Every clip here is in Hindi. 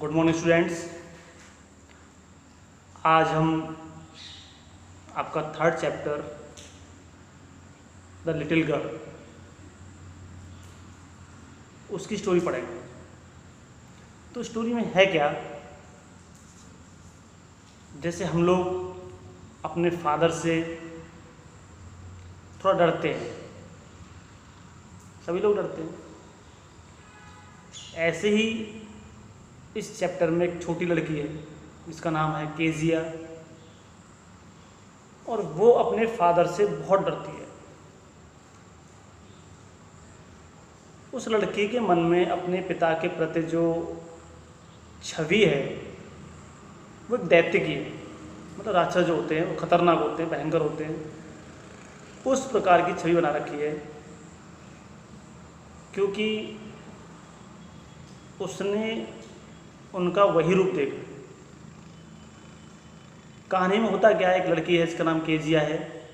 Good morning students. आज हम आपका third chapter the little girl उसकी स्टोरी पढ़ेंगे। तो स्टोरी में है क्या, जैसे हम लोग अपने फादर से थोड़ा डरते हैं, सभी लोग डरते हैं। ऐसे ही इस चैप्टर में एक छोटी लड़की है जिसका नाम है केजिया, और वो अपने फादर से बहुत डरती है। उस लड़की के मन में अपने पिता के प्रति जो छवि है वो एक दैत्य की है। मतलब राक्षस जो होते हैं वो खतरनाक होते हैं, भयंकर होते हैं, उस प्रकार की छवि बना रखी है। क्योंकि उसने उनका वही रूप देखा। कहानी में होता क्या है, एक लड़की है जिसका नाम केजिया है।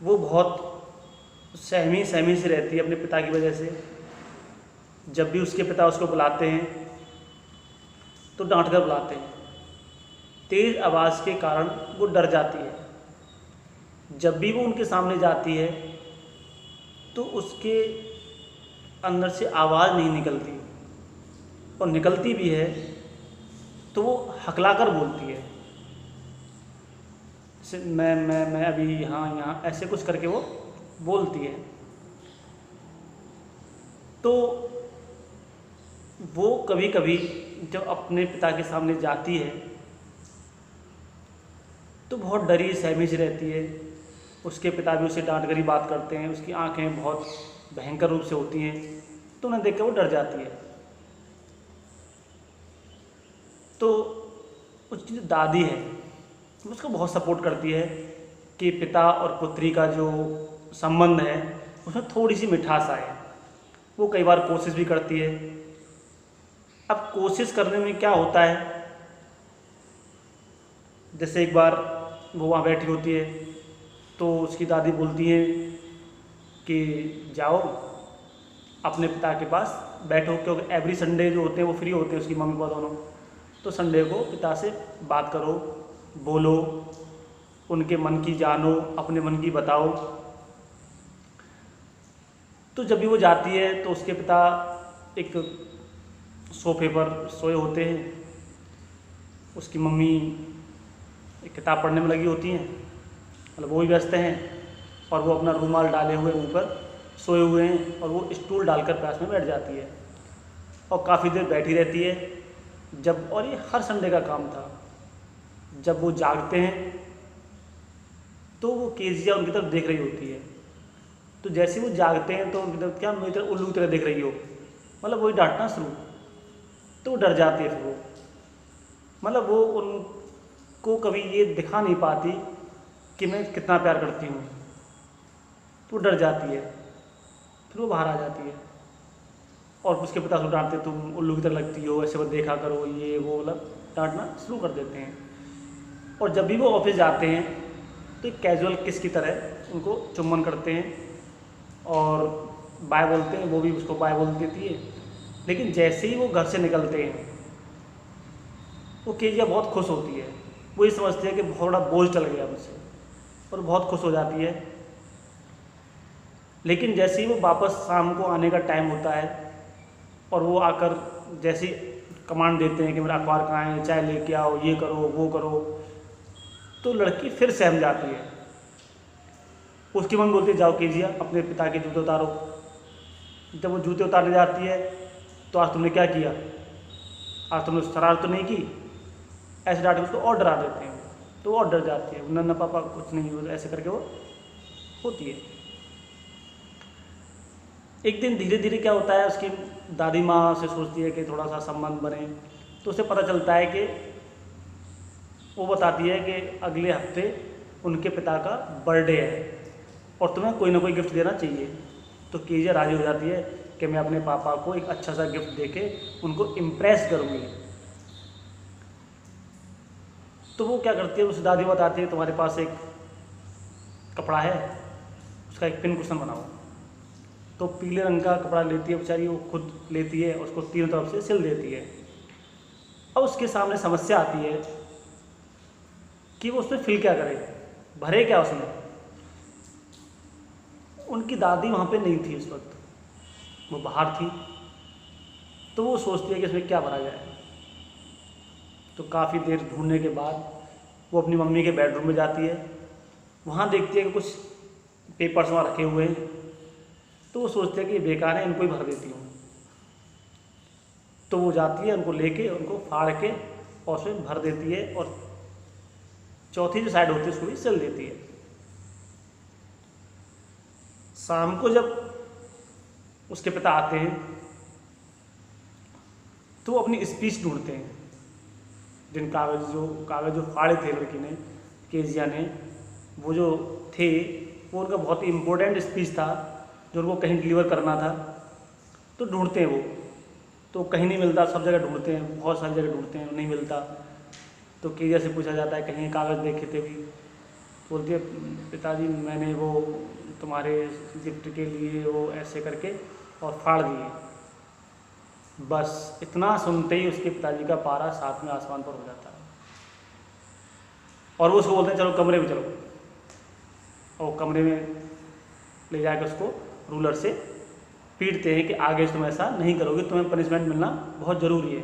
वो बहुत सहमी से रहती है अपने पिता की वजह से। जब भी उसके पिता उसको बुलाते हैं तो डांट कर बुलाते हैं। तेज़ आवाज़ के कारण वो डर जाती है। जब भी वो उनके सामने जाती है तो उसके अंदर से आवाज़ नहीं निकलती, और निकलती भी है तो वो हकला कर बोलती है, जैसे मैं अभी यहाँ ऐसे कुछ करके वो बोलती है। तो वो कभी कभी जब अपने पिता के सामने जाती है तो बहुत डरी सहमी सी रहती है। उसके पिता भी उसे डांट कर ही बात करते हैं। उसकी आंखें बहुत भयंकर रूप से होती हैं, तो उन्हें देख कर वो डर जाती है। तो उसकी जो दादी है वो उसको बहुत सपोर्ट करती है कि पिता और पुत्री का जो संबंध है उसमें थोड़ी सी मिठास आए। वो कई बार कोशिश भी करती है। अब कोशिश करने में क्या होता है, जैसे एक बार वो वहाँ बैठी होती है तो उसकी दादी बोलती है कि जाओ अपने पिता के पास बैठो, क्योंकि एवरी संडे जो होते हैं वो फ्री होते हैं उसकी मम्मी पापा दोनों। तो संडे को पिता से बात करो, बोलो, उनके मन की जानो, अपने मन की बताओ। तो जब भी वो जाती है तो उसके पिता एक सोफे पर सोए होते हैं। उसकी मम्मी एक किताब पढ़ने में लगी होती हैं, मतलब वो भी व्यस्त हैं, और वो अपना रूमाल डाले हुए मुँह पर सोए हुए हैं, और वो स्टूल डालकर पास में बैठ जाती है और काफ़ी देर बैठी रहती है। और ये हर संडे का काम था। जब वो जागते हैं तो वो केजिया उनकी तरफ देख रही होती है। तो जैसे वो जागते हैं तो उनकी तरफ क्या मेरी तरफ उल्लू की तरह देख रही हो, मतलब वही डांटना शुरू। तो वो डर जाती है। फिर वो मतलब वो उनको कभी ये दिखा नहीं पाती कि मैं कितना प्यार करती हूँ, तो डर जाती है। फिर वो बाहर आ जाती है और उसके पिता उसको डांटते, तुम उल्लू की तरह लगती हो, ऐसे वो देखा करो, ये वो, मतलब डांटना शुरू कर देते हैं। और जब भी वो ऑफिस जाते हैं तो एक कैजुअल किस की तरह उनको चुम्बन करते हैं और बाय बोलते हैं। वो भी उसको बाय बोल देती है। लेकिन जैसे ही वो घर से निकलते हैं वो केजिया बहुत खुश होती है। वो ये समझती है कि बहुत बड़ा बोझ टल गया मुझसे, और बहुत खुश हो जाती है। लेकिन जैसे ही वो वापस शाम को आने का टाइम होता है और वो आकर जैसे कमांड देते हैं कि मेरा अखबार कहाँ है, चाय लेके आओ, ये करो, वो करो, तो लड़की फिर सहम जाती है। उसकी मम्मी बोलती है जाओ केजिया अपने पिता के जूते उतारो। जब वो जूते उतारने जाती है तो आज तुमने क्या किया, आज तुमने शरारत तो नहीं की, ऐसे डांट के उसको और डरा देते हैं। तो वो और डर जाती है, नन्ना पापा कुछ नहीं, वो ऐसे करके वो होती है। एक दिन धीरे धीरे क्या होता है, उसकी दादी माँ से सोचती है कि थोड़ा सा संबंध बने। तो उसे पता चलता है कि वो बताती है कि अगले हफ्ते उनके पिता का बर्थडे है और तुम्हें कोई ना कोई गिफ्ट देना चाहिए। तो केजिया राजी हो जाती है कि मैं अपने पापा को एक अच्छा सा गिफ्ट देके उनको इम्प्रेस करूँगी। तो वो क्या करती है, उस दादी बताती है तुम्हारे पास एक कपड़ा है, उसका एक पिन कुशन बनाओ। तो पीले रंग का कपड़ा लेती है बेचारी, वो खुद लेती है, उसको तीनों तरफ से सिल देती है। अब उसके सामने समस्या आती है कि वो उसमें फिल क्या करे, भरे क्या उसमें। उनकी दादी वहाँ पे नहीं थी उस वक्त, वो बाहर थी। तो वो सोचती है कि इसमें क्या भरा जाए। तो काफ़ी देर ढूंढने के बाद वो अपनी मम्मी के बेडरूम में जाती है। वहाँ देखती है कि कुछ पेपर्स वहाँ रखे हुए हैं। तो वो सोचती है कि ये बेकार है, इनको ही भर देती हूँ। तो वो जाती है, उनको लेके उनको फाड़ के और उसमें भर देती है और चौथी जो साइड होती है उसको भी सिल देती है। शाम को जब उसके पिता आते हैं तो वो अपनी स्पीच ढूंढते हैं। कागज़ जो फाड़े थे लड़की ने, केजिया ने, वो जो थे वो उनका बहुत ही इम्पोर्टेंट स्पीच था जो उनको कहीं डिलीवर करना था। तो ढूंढते हैं वो, तो कहीं नहीं मिलता, सब जगह ढूंढते हैं, बहुत सारी जगह ढूंढते हैं, नहीं मिलता। तो केजिया से पूछा जाता है कहीं कागज़ देखे थे भी। बोलती है पिताजी मैंने वो तुम्हारे गिफ्ट के लिए वो ऐसे करके और फाड़ दिए। बस इतना सुनते ही उसके पिताजी का पारा सातवें आसमान पर हो जाता है और वो उसको बोलते हैं चलो कमरे में चलो। और कमरे में ले जाकर उसको रूलर से पीटते हैं कि आगे तुम ऐसा नहीं करोगे, तुम्हें पनिशमेंट मिलना बहुत ज़रूरी है।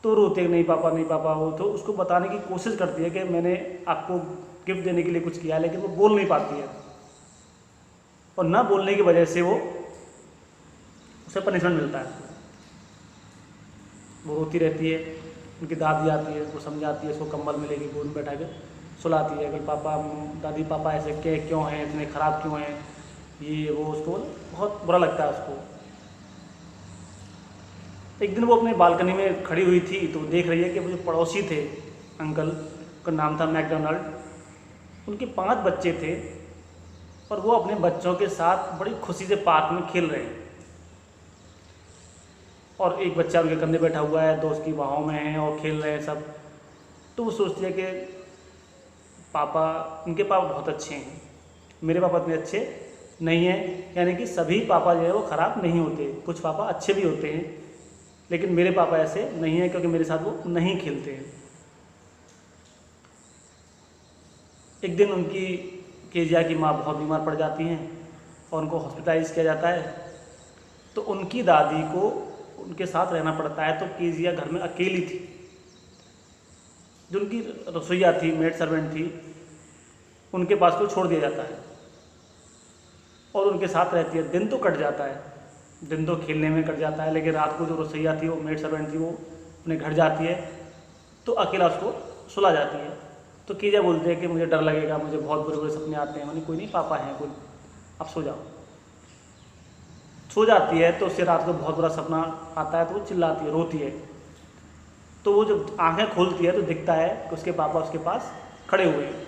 तो रोते हैं नहीं पापा नहीं पापा। वो तो उसको बताने की कोशिश करती है कि मैंने आपको गिफ्ट देने के लिए कुछ किया, लेकिन वो बोल नहीं पाती है और ना बोलने की वजह से वो उसे पनिशमेंट मिलता है। वो रोती रहती है, उनकी दादी आती है, वो समझाती है, उसको कंबल में लेके गोद में बैठा के सुलाती है कि पापा दादी पापा ऐसे क्यों हैं, इतने ख़राब क्यों हैं, ये वो। उसको बहुत बुरा लगता है उसको। एक दिन वो अपने बालकनी में खड़ी हुई थी तो देख रही है कि वो जो पड़ोसी थे अंकल, उनका नाम था मैकडोनाल्ड, उनके 5 बच्चे थे और वो अपने बच्चों के साथ बड़ी खुशी से पार्क में खेल रहे हैं। और एक बच्चा उनके कंधे बैठा हुआ है, दोस्त की बाहों में है और खेल रहे हैं सब। तो वो सोचती है कि पापा, उनके पापा बहुत अच्छे हैं, मेरे पापा इतने अच्छे नहीं हैं। यानी कि सभी पापा जो है वो ख़राब नहीं होते, कुछ पापा अच्छे भी होते हैं, लेकिन मेरे पापा ऐसे नहीं हैं क्योंकि मेरे साथ वो नहीं खेलते हैं। एक दिन उनकी केजिया की माँ बहुत बीमार पड़ जाती हैं और उनको हॉस्पिटलाइज किया जाता है। तो उनकी दादी को उनके साथ रहना पड़ता है। तो केजिया घर में अकेली थी। जो उनकी रसोइया थी, मेड सर्वेंट थी, उनके पास को छोड़ दिया जाता है और उनके साथ रहती है। दिन तो कट जाता है, दिन तो खेलने में कट जाता है, लेकिन रात को जो रसोइया थी, वो मेड सर्वेंट थी, वो अपने घर जाती है तो अकेला उसको सुला जाती है। तो केजिया बोलते हैं कि मुझे डर लगेगा, मुझे बहुत बुरे बुरे सपने आते हैं। मैंने कोई नहीं, पापा हैं, कोई, आप सो जाओ। सो जाती है तो उससे रात को बहुत बुरा सपना आता है तो वो चिल्लाती है, रोती है। तो वो जब आंखें खोलती है तो दिखता है कि उसके पापा उसके पास खड़े हुए हैं।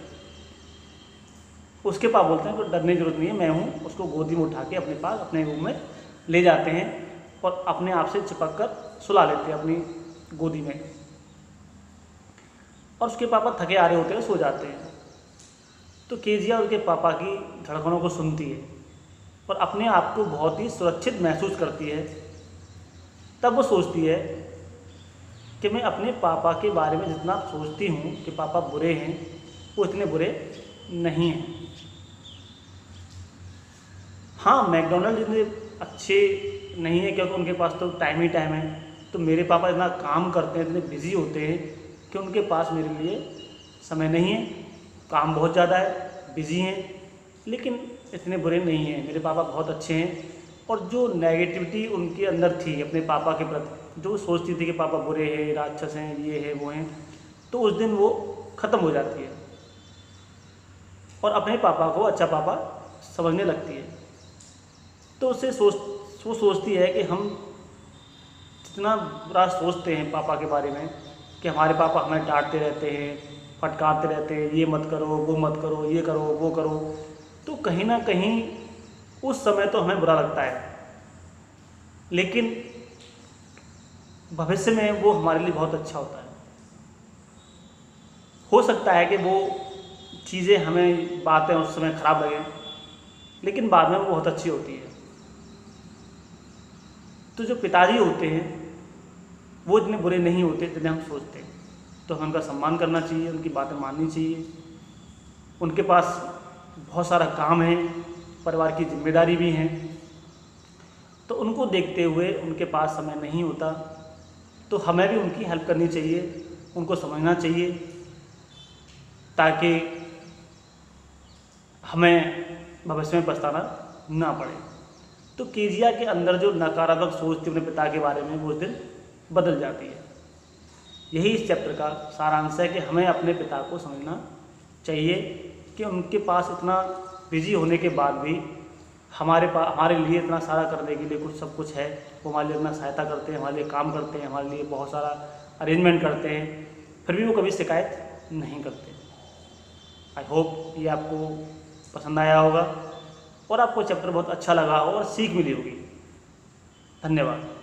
उसके पापा बोलते हैं कि डरने की जरूरत नहीं है, मैं हूँ। उसको गोदी में उठा के अपने पास अपने रूम में ले जाते हैं और अपने आप से चिपक कर सुला लेते हैं अपनी गोदी में। और उसके पापा थके आ रहे होते हैं, सो जाते हैं। तो केजिया उसके पापा की धड़कनों को सुनती है और अपने आप को बहुत ही सुरक्षित महसूस करती है। तब वो सोचती है कि मैं अपने पापा के बारे में जितना सोचती हूँ कि पापा बुरे हैं, वो इतने बुरे नहीं हैं। हाँ, मैकडोनल्ड इतने अच्छे नहीं है क्योंकि उनके पास तो टाइम ही टाइम है। तो मेरे पापा इतना काम करते हैं, इतने बिजी होते हैं कि उनके पास मेरे लिए समय नहीं है, काम बहुत ज़्यादा है, बिजी हैं, लेकिन इतने बुरे नहीं हैं। मेरे पापा बहुत अच्छे हैं। और जो नेगेटिविटी उनके अंदर थी अपने पापा के प्रति, जो सोचती थी कि पापा बुरे हैं, राक्षस हैं, ये है वो हैं, तो उस दिन वो ख़त्म हो जाती है और अपने पापा को अच्छा पापा समझने लगती है। तो वो सोचती है कि हम जितना बुरा सोचते हैं पापा के बारे में कि हमारे पापा हमें डांटते रहते हैं, फटकारते रहते हैं, ये मत करो, वो मत करो, ये करो, वो करो, तो कहीं ना कहीं उस समय तो हमें बुरा लगता है, लेकिन भविष्य में वो हमारे लिए बहुत अच्छा होता है। हो सकता है कि वो चीज़ें, हमें बातें उस समय ख़राब लगें, लेकिन बाद में वो बहुत अच्छी होती है। तो जो पिताजी होते हैं वो इतने बुरे नहीं होते जितने हम सोचते हैं। तो हमें उनका सम्मान करना चाहिए, उनकी बातें माननी चाहिए। उनके पास बहुत सारा काम है, परिवार की जिम्मेदारी भी है, तो उनको देखते हुए उनके पास समय नहीं होता, तो हमें भी उनकी हेल्प करनी चाहिए, उनको समझना चाहिए, ताकि हमें भविष्य में पछताना ना पड़े। तो केजिया के अंदर जो नकारात्मक सोच थी अपने पिता के बारे में, वो उस दिन बदल जाती है। यही इस चैप्टर का सारांश है कि हमें अपने पिता को समझना चाहिए कि उनके पास इतना बिजी होने के बाद भी हमारे लिए इतना सारा करने के लिए सब कुछ है। वो हमारे लिए इतना सहायता करते हैं, हमारे लिए काम करते हैं, हमारे लिए बहुत सारा अरेंजमेंट करते हैं, फिर भी वो कभी शिकायत नहीं करते। आई होप ये आपको पसंद आया होगा और आपको चैप्टर बहुत अच्छा लगा हो और सीख मिली होगी। धन्यवाद।